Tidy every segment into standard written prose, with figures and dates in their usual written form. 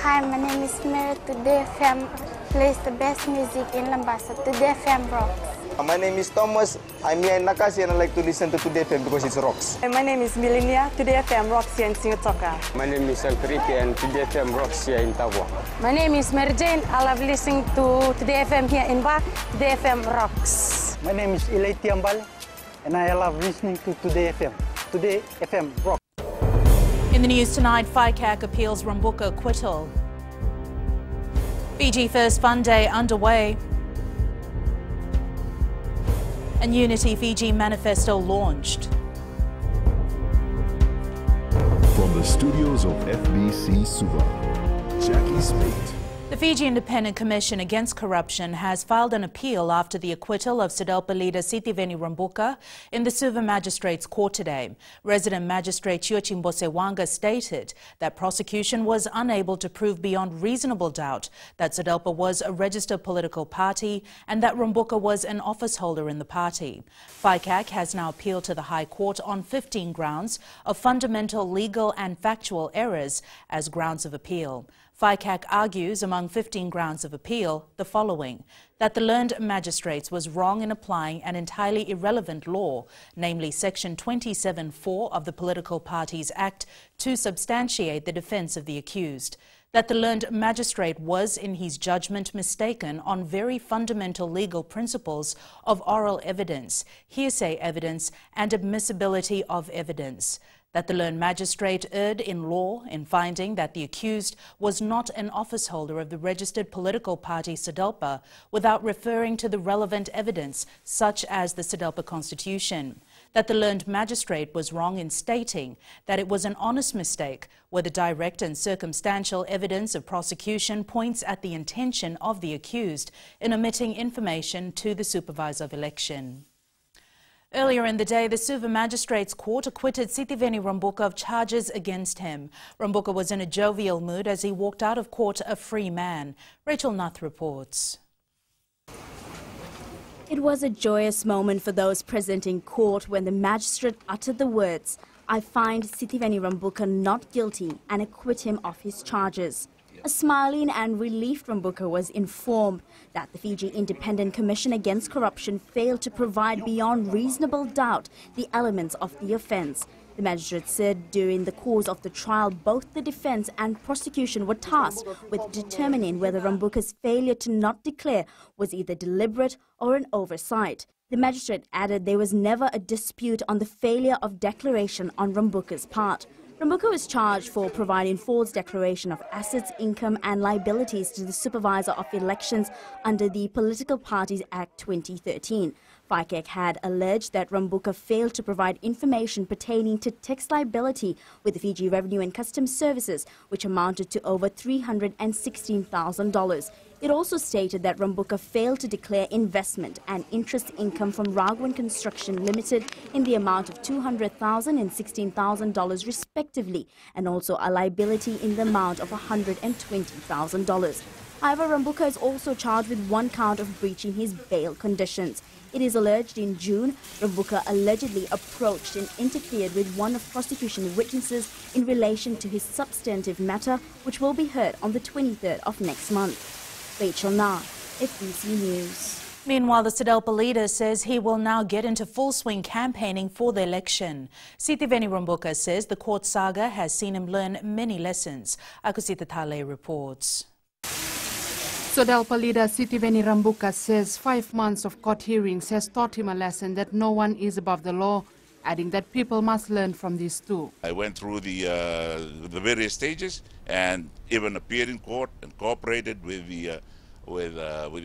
Hi, my name is Mary. Today FM plays the best music in Lambasa. Today FM rocks. My name is Thomas. I'm here in Nakasi and I like to listen to Today FM because it rocks. My name is Milenia. Today FM rocks here in Singatoka. My name is Alfriti and Today FM rocks here in Tavua. My name is Mary Jane. I love listening to Today FM here in Ba. Today FM rocks. My name is Ilaiti Ambal and I love listening to Today FM. Today FM rocks. In the news tonight, FiCAC appeals Rabuka acquittal. FijiFirst Fun Day underway. And Unity Fiji manifesto launched. From the studios of FBC Suva, Jackie Spate. The Fiji Independent Commission Against Corruption has filed an appeal after the acquittal of SEDELPA leader Sitiveni Rabuka in the Suva Magistrates Court today. Resident Magistrate Chuachimbose Wanga stated that prosecution was unable to prove beyond reasonable doubt that SEDELPA was a registered political party and that Rabuka was an office holder in the party. FiCAC has now appealed to the High Court on 15 grounds of fundamental legal and factual errors as grounds of appeal. FiCAC argues, among 15 grounds of appeal, the following: that the learned magistrates was wrong in applying an entirely irrelevant law, namely Section 27(4) of the Political Parties Act, to substantiate the defence of the accused; that the learned magistrate was, in his judgment, mistaken on very fundamental legal principles of oral evidence, hearsay evidence, and admissibility of evidence; that the learned magistrate erred in law in finding that the accused was not an office holder of the registered political party SEDELPA without referring to the relevant evidence, such as the SEDELPA Constitution; that the learned magistrate was wrong in stating that it was an honest mistake where the direct and circumstantial evidence of prosecution points at the intention of the accused in omitting information to the supervisor of election. Earlier in the day, the Suva Magistrates Court acquitted Sitiveni Rabuka of charges against him. Rabuka was in a jovial mood as he walked out of court a free man. Rachel Nath reports. It was a joyous moment for those present in court when the magistrate uttered the words, "I find Sitiveni Rabuka not guilty and acquit him of his charges." A smiling and relieved Rabuka was informed that the Fiji Independent Commission Against Corruption failed to provide beyond reasonable doubt the elements of the offence. The magistrate said during the course of the trial, both the defence and prosecution were tasked with determining whether Rabuka's failure to not declare was either deliberate or an oversight. The magistrate added there was never a dispute on the failure of declaration on Rabuka's part. Rabuka was charged for providing false declaration of assets, income and liabilities to the Supervisor of Elections under the Political Parties Act 2013. FiCAC had alleged that Rabuka failed to provide information pertaining to tax liability with the Fiji Revenue and Customs Services, which amounted to over $316,000. It also stated that Rabuka failed to declare investment and interest income from Rugby Construction Limited in the amount of $200,000 and $16,000 respectively, and also a liability in the amount of $120,000. However, Rabuka is also charged with one count of breaching his bail conditions. It is alleged in June, Rabuka allegedly approached and interfered with one of prosecution witnesses in relation to his substantive matter, which will be heard on the 23rd of next month. Rachel Nah, FBC News. Meanwhile, the SEDELPA leader says he will now get into full swing campaigning for the election. Sitiveni Rabuka says the court saga has seen him learn many lessons. Akusita Tale reports. SEDELPA leader Sitiveni Rabuka says 5 months of court hearings has taught him a lesson that no one is above the law, adding that people must learn from this too. I went through the various stages and even appeared in court and cooperated with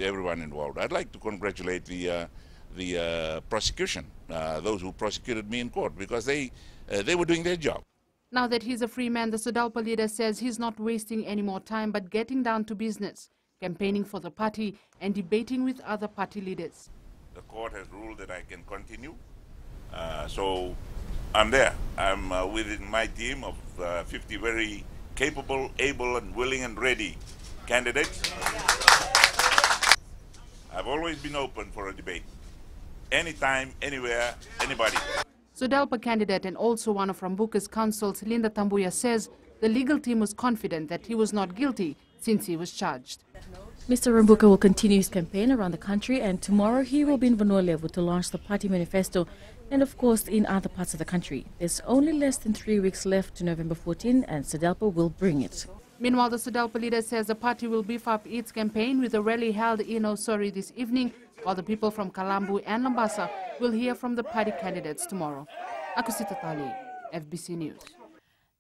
everyone involved. I'd like to congratulate the prosecution, those who prosecuted me in court, because they were doing their job. Now that he's a free man, the SEDELPA leader says he's not wasting any more time but getting down to business, campaigning for the party and debating with other party leaders. The court has ruled that I can continue, so I'm there. I'm within my team of 50 very capable, able and willing and ready candidates. I've always been open for a debate. Anytime, anywhere, anybody. SEDELPA candidate and also one of Rabuka's counsels, Linda Tambuya, says the legal team was confident that he was not guilty since he was charged. Mr. Rabuka will continue his campaign around the country, and tomorrow he will be in Weightlifting to launch the party manifesto and, of course, in other parts of the country. There's only less than 3 weeks left to November 14, and SEDELPA will bring it. Meanwhile, the SEDELPA leader says the party will beef up its campaign with a rally held in Osori this evening, while the people from Kalambu and Lambasa will hear from the party candidates tomorrow. Akusita Tali, FBC News.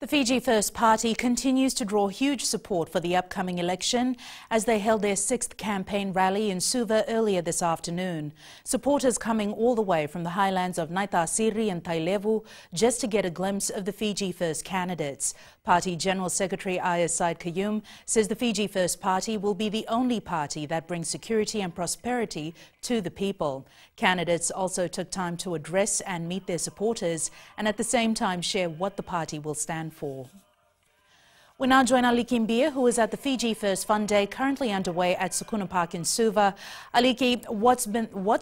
The FijiFirst party continues to draw huge support for the upcoming election as they held their 6th campaign rally in Suva earlier this afternoon. Supporters coming all the way from the highlands of Naitasiri and Tailevu just to get a glimpse of the FijiFirst candidates. Party General Secretary Ayaz Said Kayum says the FijiFirst party will be the only party that brings security and prosperity to the people. Candidates also took time to address and meet their supporters and at the same time share what the party will stand for. We now join Aliki Mbia, who is at the FijiFirst Fun Day currently underway at Sukuna Park in Suva. Aliki, what's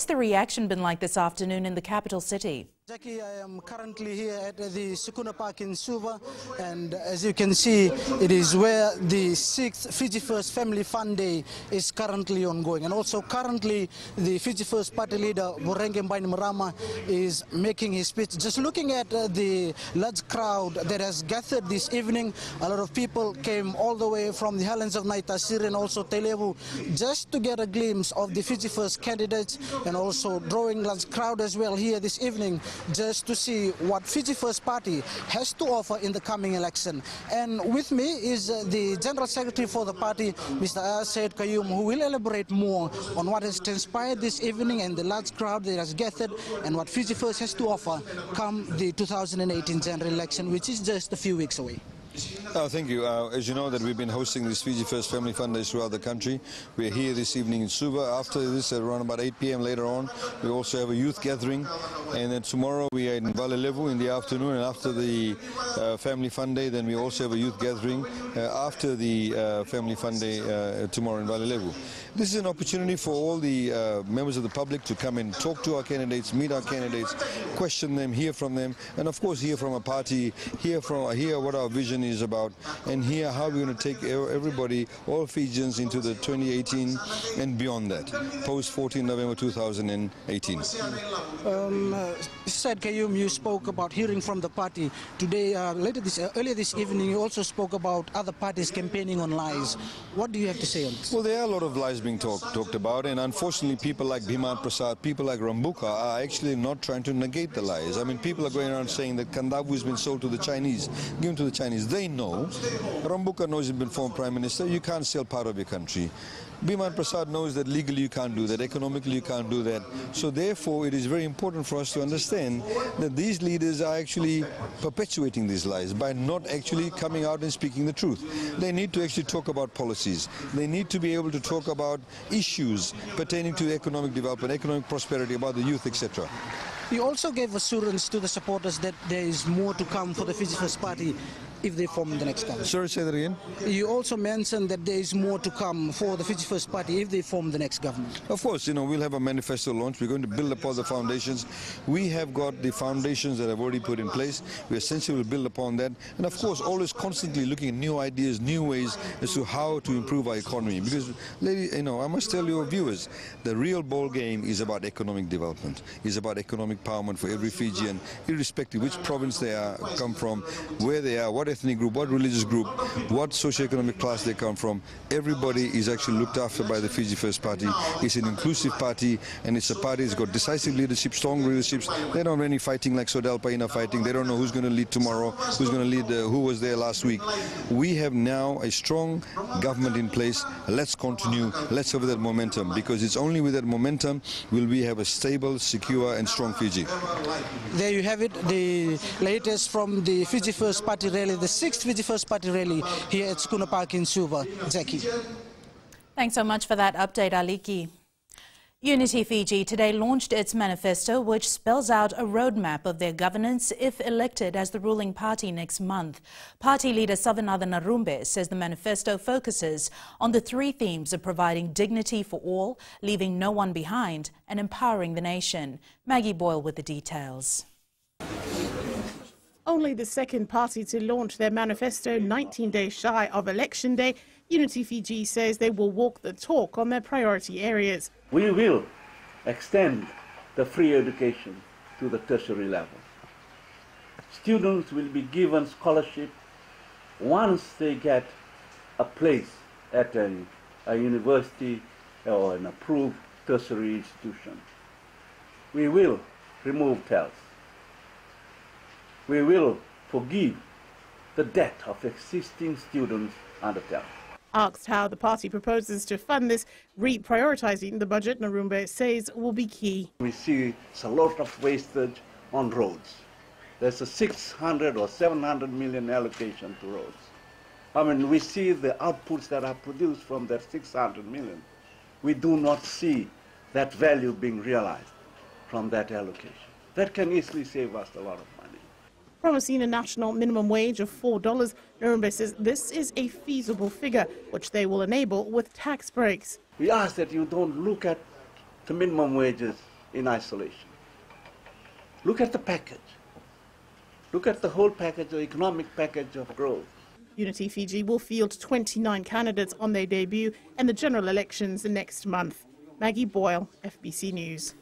the reaction been like this afternoon in the capital city? Jackie, I am currently here at the Sukuna Park in Suva, and as you can see, it is where the 6th FijiFirst Family Fun Day is currently ongoing. And also currently, the FijiFirst party leader, Vorenge Mbaini Marama, is making his speech. Just looking at the large crowd that has gathered this evening, a lot of people came all the way from the highlands of Naitasiri and also Tailevu just to get a glimpse of the FijiFirst candidates, and also drawing large crowd as well here this evening, just to see what FijiFirst party has to offer in the coming election. And with me is the General Secretary for the party, Mr. Ayaz Said Kayum, who will elaborate more on what has transpired this evening and the large crowd that has gathered and what FijiFirst has to offer come the 2018 general election, which is just a few weeks away. Thank you. As you know, that we've been hosting this FijiFirst Family Fun Days throughout the country. We're here this evening in Suva. After this, at around about 8 p.m. later on, we also have a youth gathering. And then tomorrow we are in Weightlifting in the afternoon. And after the Family Fun Day, then we also have a youth gathering after the Family Fun Day tomorrow in Weightlifting. This is an opportunity for all the members of the public to come and talk to our candidates, meet our candidates, question them, hear from them, and of course hear from a party, hear what our vision is about, and hear how we're going to take everybody, all Fijians, into the 2018 and beyond that, post 14 November 2018. Said Kayum, you spoke about hearing from the party today. Earlier this evening, you also spoke about other parties campaigning on lies. What do you have to say on this? Well, there are a lot of lies being talked about, and unfortunately people like Bhiman Prasad, people like Rabuka are actually not trying to negate the lies. I mean, people are going around saying that Kandavu has been sold to the Chinese, given to the Chinese. They know. Rabuka knows he's been former Prime Minister. You can't sell part of your country. Bhiman Prasad knows that legally you can't do that, economically you can't do that. So therefore it is very important for us to understand that these leaders are actually perpetuating these lies by not actually coming out and speaking the truth. They need to actually talk about policies. They need to be able to talk about issues pertaining to economic development, economic prosperity, about the youth, etc. You also gave assurance to the supporters that there is more to come for the FijiFirst party if they form the next government. Sorry, say that again? You also mentioned that there is more to come for the FijiFirst party if they form the next government. Of course, you know, we'll have a manifesto launch. We're going to build upon the foundations. We have got the foundations that have already put in place. We essentially will build upon that. And of course, always constantly looking at new ideas, new ways as to how to improve our economy. Because, you know, I must tell your viewers, the real ball game is about economic development. It's about economic empowerment for every Fijian, irrespective which province they come from, where they are, what ethnic group, what religious group, what socioeconomic class they come from. Everybody is actually looked after by the FijiFirst party. It's an inclusive party, and it's a party that's got decisive leadership, strong leaderships. They don't have any fighting like SEDELPA fighting. They don't know who's going to lead tomorrow, who's going to lead, who was there last week. We have now a strong government in place. Let's continue. Let's have that momentum, because it's only with that momentum will we have a stable, secure, and strong Fiji. There you have it, the latest from the FijiFirst party rally, the 6th FijiFirst party rally here at Sukuna Park in Suva. Jackie. Thanks so much for that update, Aliki. Unity Fiji today launched its manifesto, which spells out a roadmap of their governance if elected as the ruling party next month. Party leader Savanathan Narumbe says the manifesto focuses on the 3 themes of providing dignity for all, leaving no one behind, and empowering the nation. Maggie Boyle with the details. Only the second party to launch their manifesto 19 days shy of Election Day, Unity Fiji says they will walk the talk on their priority areas. We will extend the free education to the tertiary level. Students will be given scholarship once they get a place at a university or an approved tertiary institution. We will remove TELS. We will forgive the debt of existing students under TELS. Asked how the party proposes to fund this, reprioritising the budget, Narumbe says will be key. We see a lot of wastage on roads. There's a 600 or 700 million allocation to roads. I mean, we see the outputs that are produced from that 600 million. We do not see that value being realized from that allocation. That can easily save us a lot of money. Promising a national minimum wage of $4, Narumbe says this is a feasible figure, which they will enable with tax breaks. We ask that you don't look at the minimum wages in isolation. Look at the package. Look at the whole package, the economic package of growth. Unity Fiji will field 29 candidates on their debut and the general elections next month. Maggie Boyle, FBC News.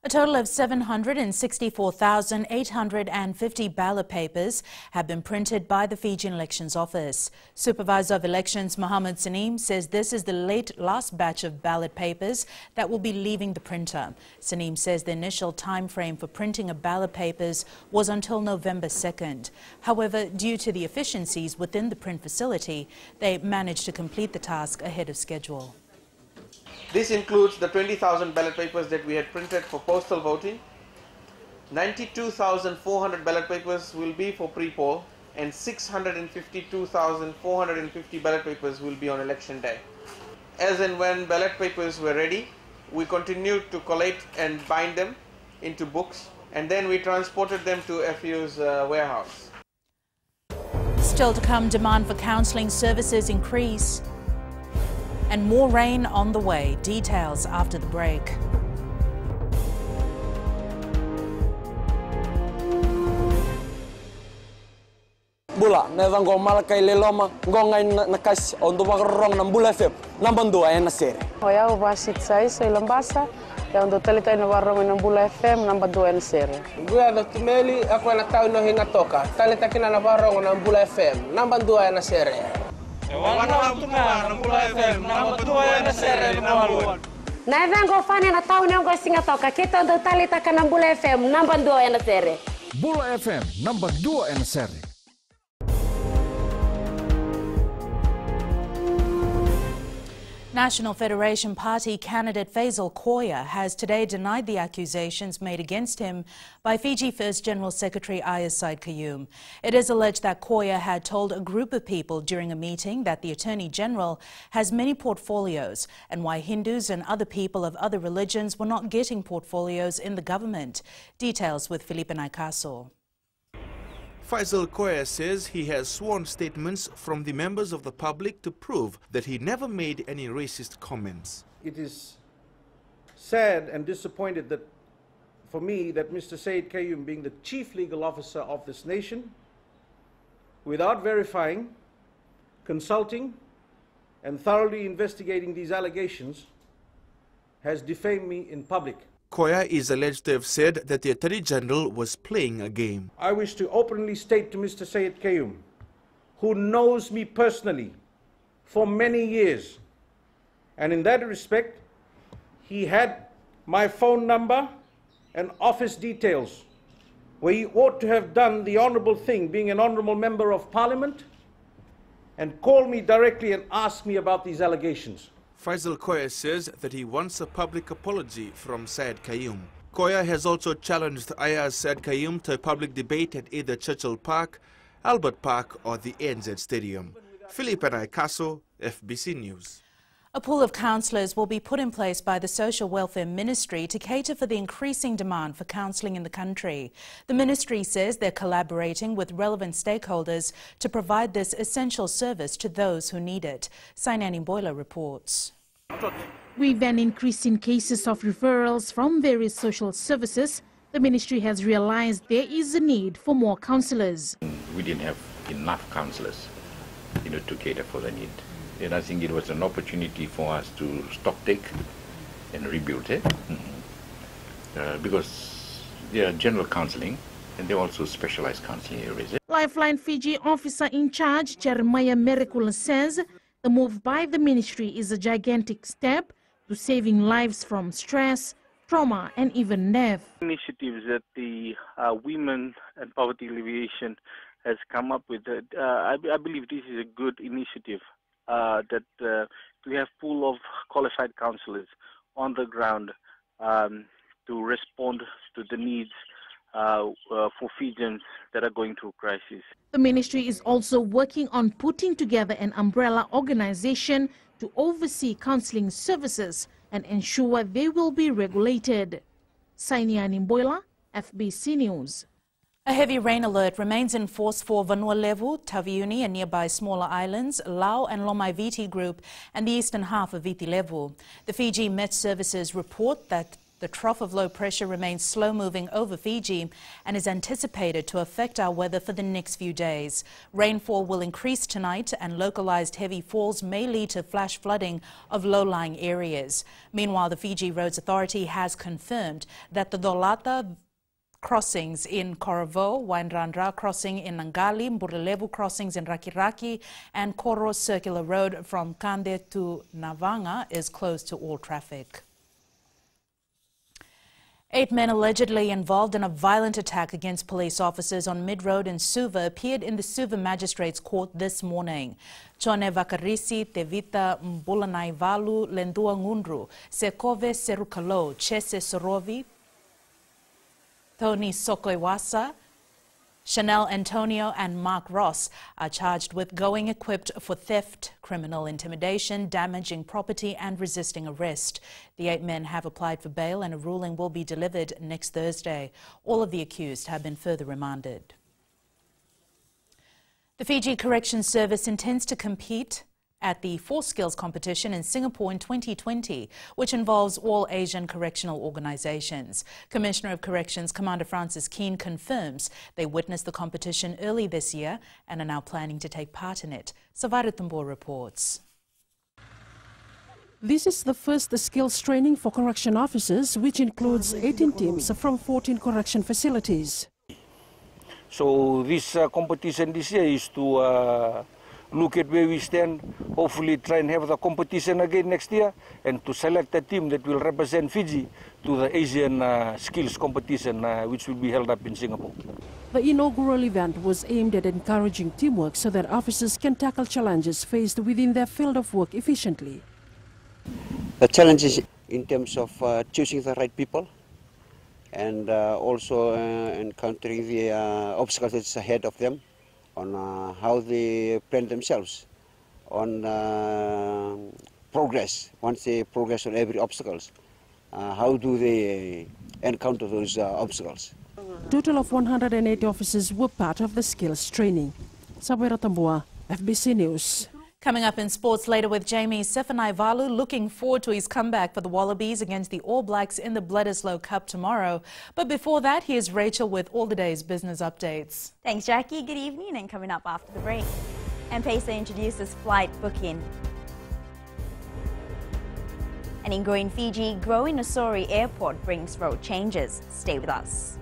A total of 764,850 ballot papers have been printed by the Fijian Elections Office. Supervisor of Elections Mohammed Saneem says this is the last batch of ballot papers that will be leaving the printer. Saneem says the initial time frame for printing of ballot papers was until November 2nd. However, due to the efficiencies within the print facility, they managed to complete the task ahead of schedule. This includes the 20,000 ballot papers that we had printed for postal voting. 92,400 ballot papers will be for pre-poll and 652,450 ballot papers will be on election day. As and when ballot papers were ready, we continued to collate and bind them into books, and then we transported them to FU's warehouse. Still to come, demand for counselling services increase. And more rain on the way. Details after the break. Bula, nevang go malakay leloma, go ngay nakas on the wakarong ng Bula FM, nambandua ay nasere. Hoya ubasit sai sa Ilambasa, ya ondo talita na warong ng Bula FM, nambandua ay nasere. Guya do tumeli ako na tao no hinga toka, talita kina na warong ng Bula FM, nambandua ay nasere. Navengo fani na tao nyo go singa toka kita ndo talita ka ng Bula FM number 2 na sere. Bula FM number 2 na sere. National Federation Party candidate Faisal Koya has today denied the accusations made against him by FijiFirst General Secretary Ayaz Said Qayyum. It is alleged that Koya had told a group of people during a meeting that the Attorney General has many portfolios and why Hindus and other people of other religions were not getting portfolios in the government. Details with Felipe Naikaso. Faisal Koya says he has sworn statements from the members of the public to prove that he never made any racist comments. It is sad and disappointed that, for me, that Mr. Said Qayyum, being the chief legal officer of this nation, without verifying, consulting, and thoroughly investigating these allegations, has defamed me in public. Koya is alleged to have said that the Attorney General was playing a game. I wish to openly state to Mr. Said Qayyum, who knows me personally for many years, and in that respect, he had my phone number and office details, where he ought to have done the honourable thing, being an honourable member of Parliament, and call me directly and ask me about these allegations. Faisal Koya says that he wants a public apology from Said Qayyum. Koya has also challenged Ayaz Said Qayyum to a public debate at either Churchill Park, Albert Park or the NZ Stadium. Felipe Naikaso, FBC News. A pool of counsellors will be put in place by the Social Welfare Ministry to cater for the increasing demand for counselling in the country. The ministry says they're collaborating with relevant stakeholders to provide this essential service to those who need it. Sainani Boiler reports. With an increase in cases of referrals from various social services, The ministry has realized there is a need for more counsellors. We didn't have enough counsellors, to cater for the need. And I think it was an opportunity for us to stocktake and rebuild it. Because they are general counselling and they also specialized counselling areas. Lifeline Fiji officer in charge, Jeremiah Miracle, says the move by the ministry is a gigantic step to saving lives from stress, trauma and even death. Initiatives that the Women and Poverty Alleviation has come up with, I believe this is a good initiative, that we have pool of qualified counsellors on the ground to respond to the needs for Fijians that are going through crisis. The ministry is also working on putting together an umbrella organization to oversee counselling services and ensure they will be regulated. Sainia Nimboila, FBC News. A heavy rain alert remains in force for Vanuatu, Taveuni and nearby smaller islands, Lau and Lomaiviti Group and the eastern half of Viti Levu. The Fiji Met Services report that the trough of low pressure remains slow-moving over Fiji and is anticipated to affect our weather for the next few days. Rainfall will increase tonight and localized heavy falls may lead to flash flooding of low-lying areas. Meanwhile, the Fiji Roads Authority has confirmed that the Dolata crossings in Koravo, Wainrandra crossing in Nangali, Mburelevu crossings in Rakiraki and Koro Circular Road from Kande to Navanga is closed to all traffic. 8 men allegedly involved in a violent attack against police officers on Mid-Road in Suva appeared in the Suva Magistrates Court this morning. Chone Vakarisi, Tevita Mbulanaivalu, Lendua Ngundru, Sekove Serukalo, Chese Sorovi, Tony Sokoiwasa, Chanel Antonio and Mark Ross are charged with going equipped for theft, criminal intimidation, damaging property and resisting arrest. The 8 men have applied for bail and a ruling will be delivered next Thursday. All of the accused have been further remanded. The Fiji Corrections Service intends to compete at the Force Skills competition in Singapore in 2020, which involves all Asian correctional organizations. Commissioner of Corrections Commander Francis Keane confirms they witnessed the competition early this year and are now planning to take part in it. Savaru Tumbo reports. This is the first skills training for correction officers, which includes 18 teams from 14 correction facilities. So this competition this year is to look at where we stand, hopefully try and have the competition again next year and to select a team that will represent Fiji to the Asian skills competition which will be held up in Singapore. The inaugural event was aimed at encouraging teamwork so that officers can tackle challenges faced within their field of work efficiently. The challenges in terms of choosing the right people and also encountering the obstacles that's ahead of them, on how they plan themselves, on progress, once they progress on every obstacles, how do they encounter those obstacles. Total of 108 officers were part of the skills training. Sabera Tambua, FBC News. Coming up in sports later with Jamie Sefanaivalu, looking forward to his comeback for the Wallabies against the All Blacks in the Bledisloe Cup tomorrow. But before that, here's Rachel with all the day's business updates. Thanks, Jackie. Good evening, and coming up after the break. M-Pesa introduces flight booking. And in growing Fiji, growing Nassori Airport brings road changes. Stay with us.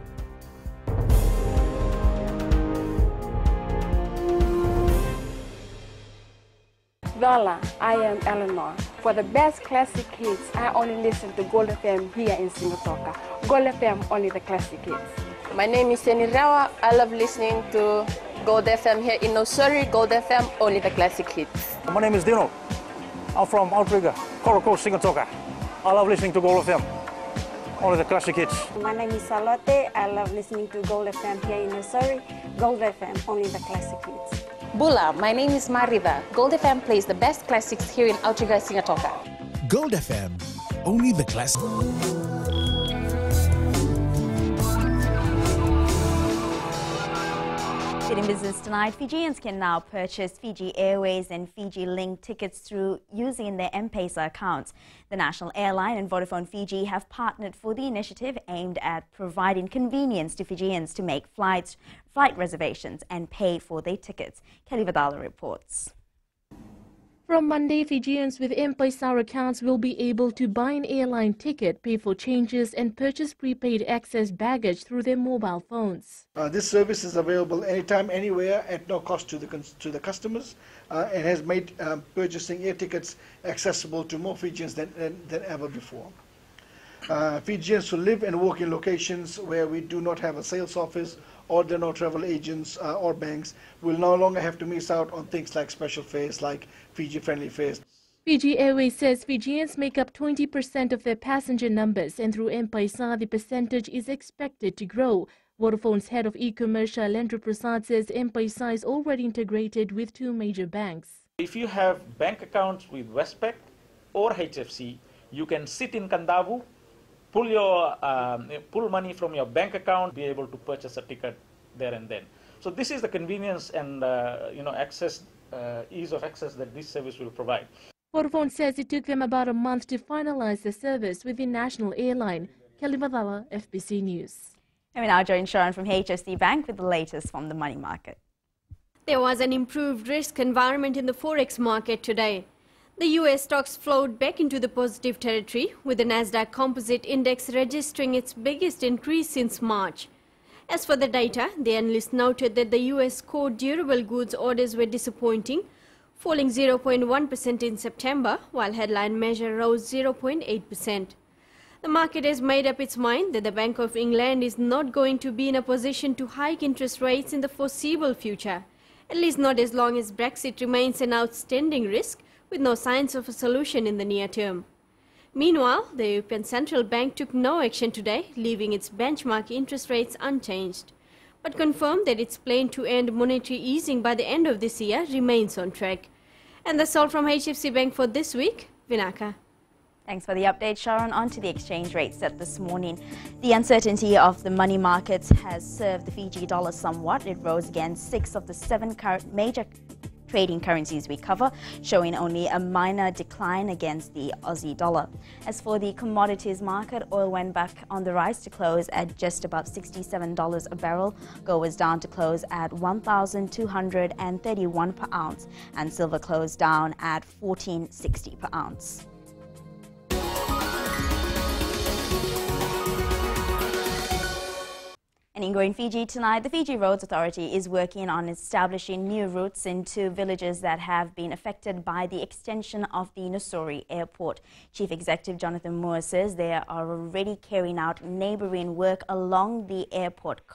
Lola, I am Eleanor. For the best classic hits, I only listen to Gold FM here in Singatoka. Gold FM, only the classic hits. My name is Seni Rawa. I love listening to Gold FM here in Nassori. Gold FM, only the classic hits. My name is Dino. I'm from Outrigger, Coral Coast, Singatoka. I love listening to Gold FM, only the classic hits. My name is Salote. I love listening to Gold FM here in Nassori. Gold FM, only the classic hits. Bula, my name is Marida. Gold FM plays the best classics here in Outrigger, Singatoka. Gold FM, only the classic. Featured in Business Tonight, Fijians can now purchase Fiji Airways and Fiji Link tickets through using their M-Pesa accounts. The national airline and Vodafone Fiji have partnered for the initiative aimed at providing convenience to Fijians to make flight reservations and pay for their tickets. Kelly Vidala reports. From Monday, Fijians with M-Pesa accounts will be able to buy an airline ticket, pay for changes and purchase prepaid access baggage through their mobile phones. This service is available anytime, anywhere, at no cost to the customers, and has made purchasing air tickets accessible to more Fijians than ever before. Fijians who live and work in locations where we do not have a sales office or there are no travel agents or banks will no longer have to miss out on things like special fares like Fiji-friendly fares. Fiji Airways says Fijians make up 20% of their passenger numbers, and through M-Pesa the percentage is expected to grow. Vodafone's head of e-commerce, Shailendra Prasad, says M-Pesa is already integrated with 2 major banks. If you have bank accounts with Westpac or HFC, you can sit in Kandavu, pull money from your bank account, be able to purchase a ticket there and then. So this is the convenience and ease of access that this service will provide. Vodafone says it took them about a month to finalize the service with the national airline. Kelly Madala, FBC News. And we now join Sharon from HSC Bank with the latest from the money market. There was an improved risk environment in the forex market today. The US stocks flowed back into the positive territory, with the Nasdaq Composite Index registering its biggest increase since March. As for the data, the analysts noted that the US core durable goods orders were disappointing, falling 0.1% in September, while headline measure rose 0.8%. The market has made up its mind that the Bank of England is not going to be in a position to hike interest rates in the foreseeable future, at least not as long as Brexit remains an outstanding risk, with no signs of a solution in the near term. Meanwhile, the European Central Bank took no action today, leaving its benchmark interest rates unchanged, but confirmed that its plan to end monetary easing by the end of this year remains on track. And that's all from HFC Bank for this week. Vinaka. Thanks for the update, Sharon. On to the exchange rate set this morning. The uncertainty of the money markets has served the Fiji dollar somewhat. It rose against 6 of the 7 major trading currencies we cover, showing only a minor decline against the Aussie dollar. As for the commodities market, oil went back on the rise to close at just above $67 a barrel. Gold was down to close at $1,231 per ounce, and silver closed down at $14.60 per ounce. And in Fiji tonight, the Fiji Roads Authority is working on establishing new routes into villages that have been affected by the extension of the Nosori Airport. Chief Executive Jonathan Moore says they are already carrying out neighbouring work along with the airport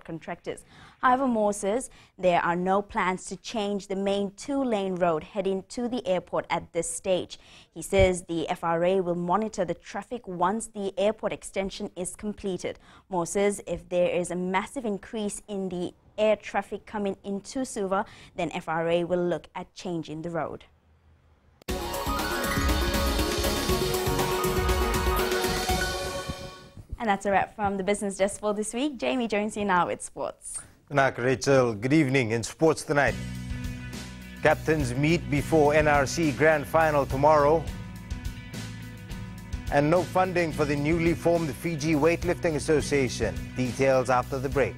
contractors. However, Moore says there are no plans to change the main 2-lane road heading to the airport at this stage. He says the FRA will monitor the traffic once the airport extension is completed. Moore says if there is a massive increase in the air traffic coming into Suva, then FRA will look at changing the road. And that's a wrap from the Business Desk for this week. Jamie joins you now with sports. Rachel, good evening. In sports tonight, captains meet before NRC Grand Final tomorrow, and no funding for the newly formed Fiji Weightlifting Association. Details after the break.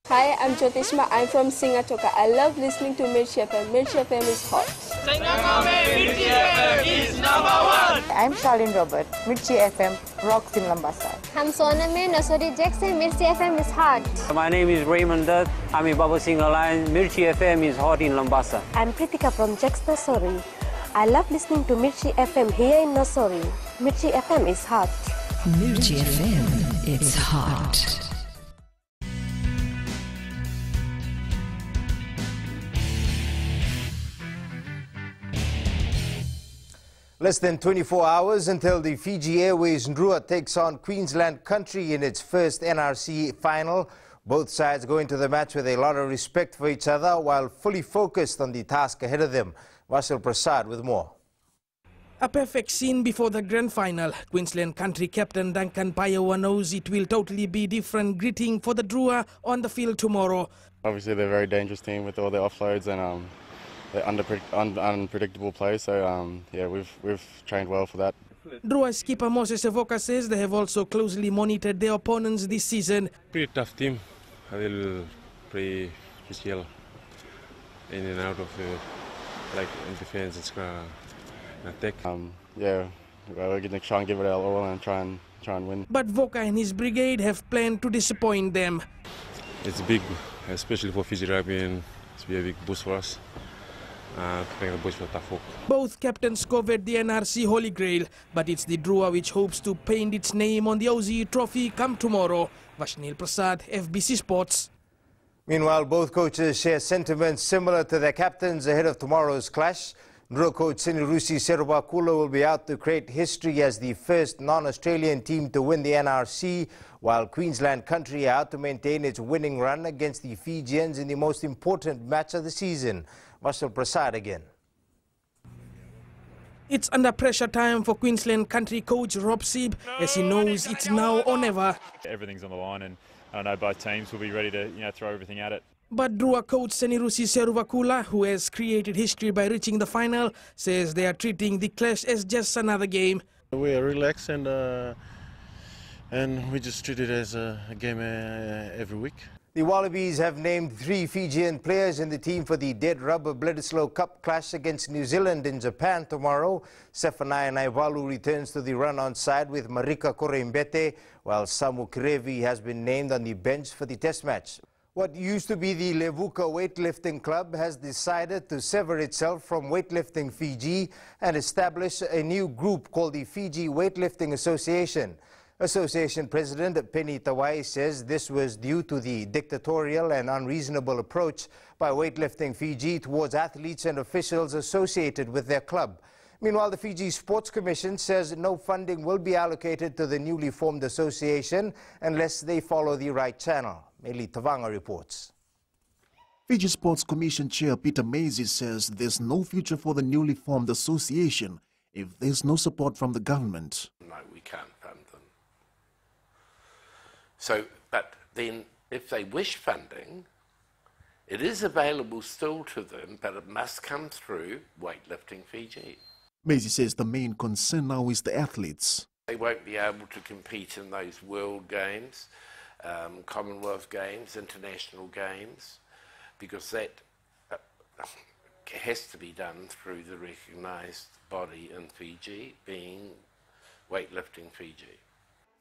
Hi, I'm Jyotishma. I'm from Singatoka. I love listening to Mirchi FM. Mirchi FM is hot. Mirchi FM is #1. I'm Charlene Robert. Mirchi FM rocks in Lambasa. I'm Soname Nasori Jackson. Mirchi FM is hot. My name is Raymond Dutt. I'm in Baba Singh Alliance. Mirchi FM is hot in Lambasa. I'm Pritika from Jax Nasori. I love listening to Mirchi FM here in Nasori. Mirchi FM is hot. Mirchi FM, it's hot. Less than 24 hours until the Fiji Airways Ndrua takes on Queensland Country in its first NRC final. Both sides go into the match with a lot of respect for each other while fully focused on the task ahead of them. Vasil Prasad with more. A perfect scene before the grand final. Queensland country captain Duncan Paiawa knows it will totally be different greeting for the Drua on the field tomorrow. Obviously they're a very dangerous team with all their offloads and they're unpredictable play, so yeah, we've trained well for that. Drua skipper Moses Evoka says they have also closely monitored their opponents this season. Pretty tough team. They'll play physical in and out of the in defense and attack. Yeah, we're going to try and give it our all and try and win. But Voka and his brigade have planned to disappoint them. It's big, especially for Fiji Rugby, and it's be a big boost for us. Playing the bush for tough work. Both captains covered the NRC Holy Grail, but it's the Drua which hopes to paint its name on the Aussie Trophy come tomorrow. Vashnil Prasad, FBC Sports. Meanwhile, both coaches share sentiments similar to their captains ahead of tomorrow's clash. Drua coach Senirusi Serubakula will be out to create history as the first non-Australian team to win the NRC, while Queensland country are out to maintain its winning run against the Fijians in the most important match of the season. Vasil Prasad again. It's under pressure time for Queensland country coach Rob Sieb, as he knows it's now or never. Everything's on the line, and I know both teams will be ready to throw everything at it. But Drua coach Senirusi Serubakula, who has created history by reaching the final, says they are treating the clash as just another game. We are relaxed and we just treat it as a game every week. The Wallabies have named 3 Fijian players in the team for the Dead Rubber Bledisloe Cup clash against New Zealand in Japan tomorrow. Sefanaya Naivalu returns to the run-on side with Marika Korembete, while Samu Kirevi has been named on the bench for the test match. What used to be the Rabuka Weightlifting Club has decided to sever itself from Weightlifting Fiji and establish a new group called the Fiji Weightlifting Association. Association President Penny Tawai says this was due to the dictatorial and unreasonable approach by Weightlifting Fiji towards athletes and officials associated with their club. Meanwhile, the Fiji Sports Commission says no funding will be allocated to the newly formed association unless they follow the right channel. Meli Tavanga reports. Fiji Sports Commission Chair Peter Maisy says there's no future for the newly formed association if there's no support from the government. No, we can't fund them. So, but then if they wish funding, it is available still to them, but it must come through Weightlifting Fiji. Maisy says the main concern now is the athletes. They won't be able to compete in those World Games, Commonwealth Games, International Games, because that has to be done through the recognised body in Fiji, being Weightlifting Fiji.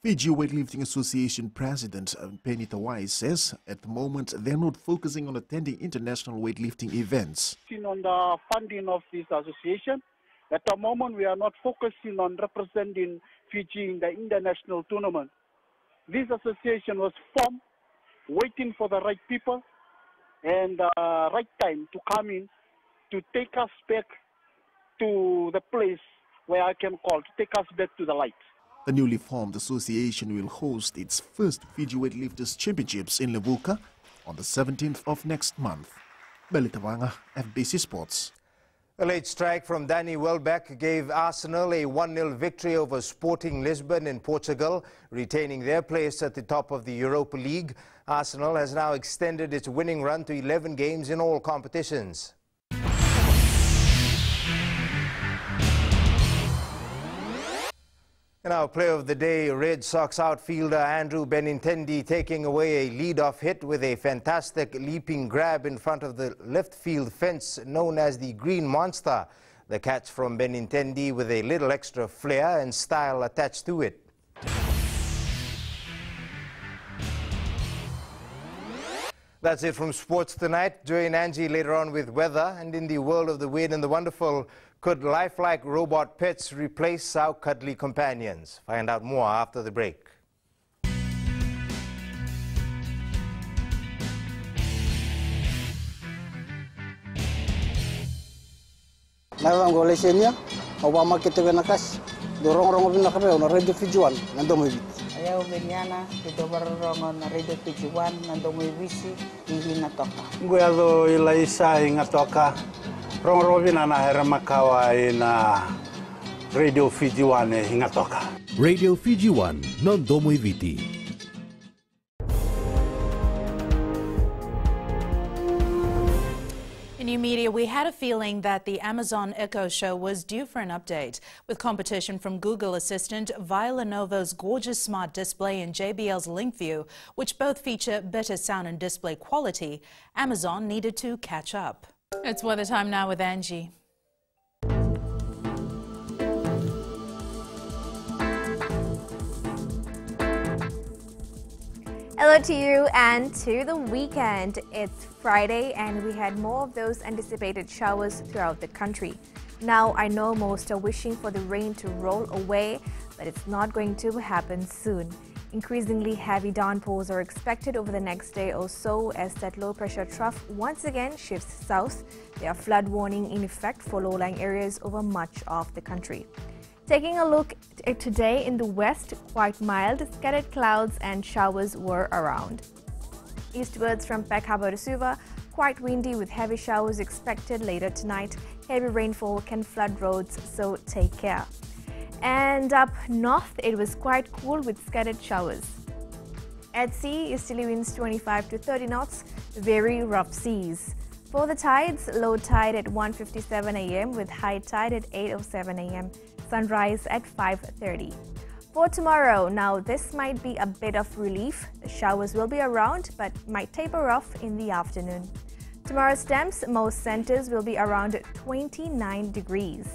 Fiji Weightlifting Association President Penny Tawai says at the moment they're not focusing on attending international weightlifting events. On the funding of this association, at the moment we are not focusing on representing Fiji in the international tournament. This association was formed waiting for the right people and the right time to come in to take us back to the place where I can call, to take us back to the light. The newly formed association will host its first Fiji Weightlifters Championships in Rabuka on the 17th of next month. Belitavanga, FBC Sports. A late strike from Danny Welbeck gave Arsenal a 1-0 victory over Sporting Lisbon in Portugal, retaining their place at the top of the Europa League. Arsenal has now extended its winning run to 11 games in all competitions. In our play of the day, Red Sox outfielder Andrew Benintendi taking away a lead-off hit with a fantastic leaping grab in front of the left field fence known as the Green Monster. The catch from Benintendi with a little extra flair and style attached to it. That's it from sports tonight. Join Angie later on with weather. And in the world of the weird and the wonderful, could lifelike robot pets replace our cuddly companions? Find out more after the break. Naivang golesenia, Obama ketevenakas, dorong-rong binakape on Radio Fiji 1, nandomivit. Ayaw benyana, dorong on Radio Fiji 1, nandomivisi, hindi natoka. Guado ilaisa ingatoka. Rongrobina na Heramakawa ina Radio Fiji 1 hingatoka. Radio Fiji 1 non domo viti. In new media, we had a feeling that the Amazon Echo Show was due for an update. With competition from Google Assistant, Viola Novo's gorgeous smart display and JBL's LinkView, which both feature better sound and display quality, Amazon needed to catch up. It's weather time now with Angie. Hello to you and to the weekend. It's Friday and we had more of those anticipated showers throughout the country. Now I know most are wishing for the rain to roll away, but it's not going to happen soon. Increasingly heavy downpours are expected over the next day or so as that low pressure trough once again shifts south. There are flood warning in effect for low-lying areas over much of the country. Taking a look at today in the west, quite mild, scattered clouds and showers were around. Eastwards from Peck Harbour to Suva, quite windy with heavy showers expected later tonight. Heavy rainfall can flood roads, so take care. And up north, it was quite cool with scattered showers. At sea, easterly winds 25 to 30 knots, very rough seas. For the tides, low tide at 1:57 a.m. with high tide at 8:07 a.m. Sunrise at 5:30. For tomorrow, now this might be a bit of relief. The showers will be around but might taper off in the afternoon. Tomorrow's temps, most centers will be around 29 degrees.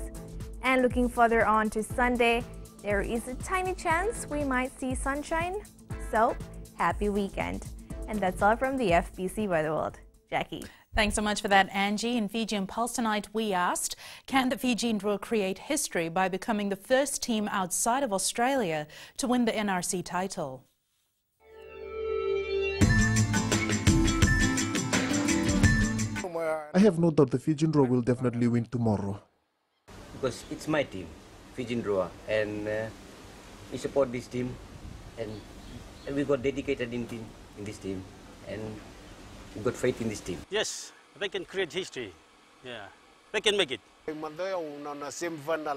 And looking further on to Sunday, there is a tiny chance we might see sunshine. So, happy weekend. And that's all from the FBC Weather World. Jackie. Thanks so much for that, Angie. In Fijian Pulse tonight, we asked, can the Fijian Drua create history by becoming the first team outside of Australia to win the NRC title? I have no doubt the Fijian Drua will definitely win tomorrow. Because it's my team, Fijian Drua, and we support this team, and we got dedicated in this team, and we got faith in this team. Yes, they can create history. Yeah, they can make it.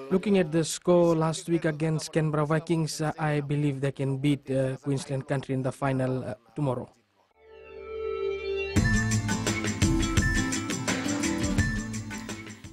Looking at the score last week against Canberra Vikings, I believe they can beat Queensland country in the final tomorrow.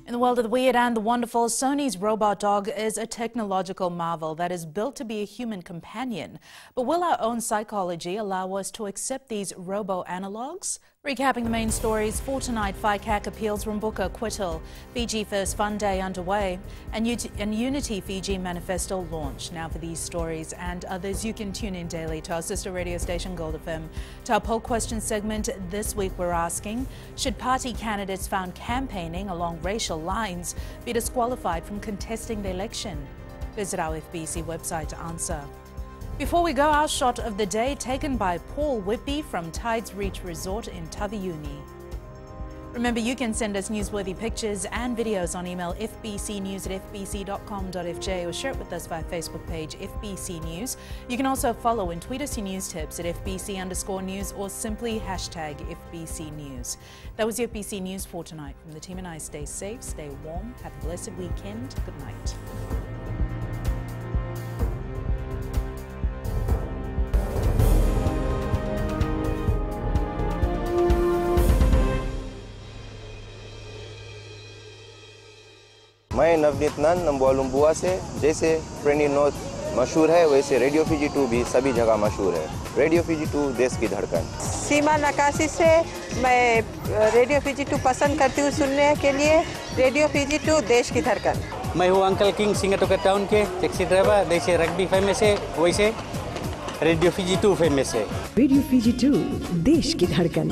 In the world of the weird and the wonderful, Sony's robot dog is a technological marvel that is built to be a human companion. But will our own psychology allow us to accept these robo-analogues? Recapping the main stories for tonight, FICAC appeals Rabuka acquittal, FijiFirst Fun Day underway, and Unity Fiji manifesto launch. Now for these stories and others, you can tune in daily to our sister radio station Gold FM. To our poll question segment, this week we're asking, should party candidates found campaigning along racial lines be disqualified from contesting the election? Visit our FBC website to answer. Before we go, our shot of the day taken by Paul Whitby from Tides Reach Resort in Taviuni. Remember, you can send us newsworthy pictures and videos on email fbcnews@fbc.com.fj or share it with us via Facebook page FBC News. You can also follow and tweet us your news tips at FBC_news or simply hashtag FBC News. That was your FBC News for tonight. From the team and I, stay safe, stay warm, have a blessed weekend. Good night. मैं नवनीत नंद नंबुआ से जैसे प्रेनी note मशहूर है वैसे radio Fiji 2 भी सभी जगह मशहूर है। रेडियो फीजी 2 देश की धड़कन। सीमा नकाशी से मैं रेडियो फीजी 2 पसंद करती हूँ सुनने के लिए। रेडियो फीजी 2 देश की धड़कन। मैं हूँ अंकल किंग सिंगाटोका टाउन के टैक्सी ड्राइवर। जैसे रग्बी फेमस है वैसे रेडियो फीजी 2 फेमस है। रेडियो फीजी 2 देश की धड़कन।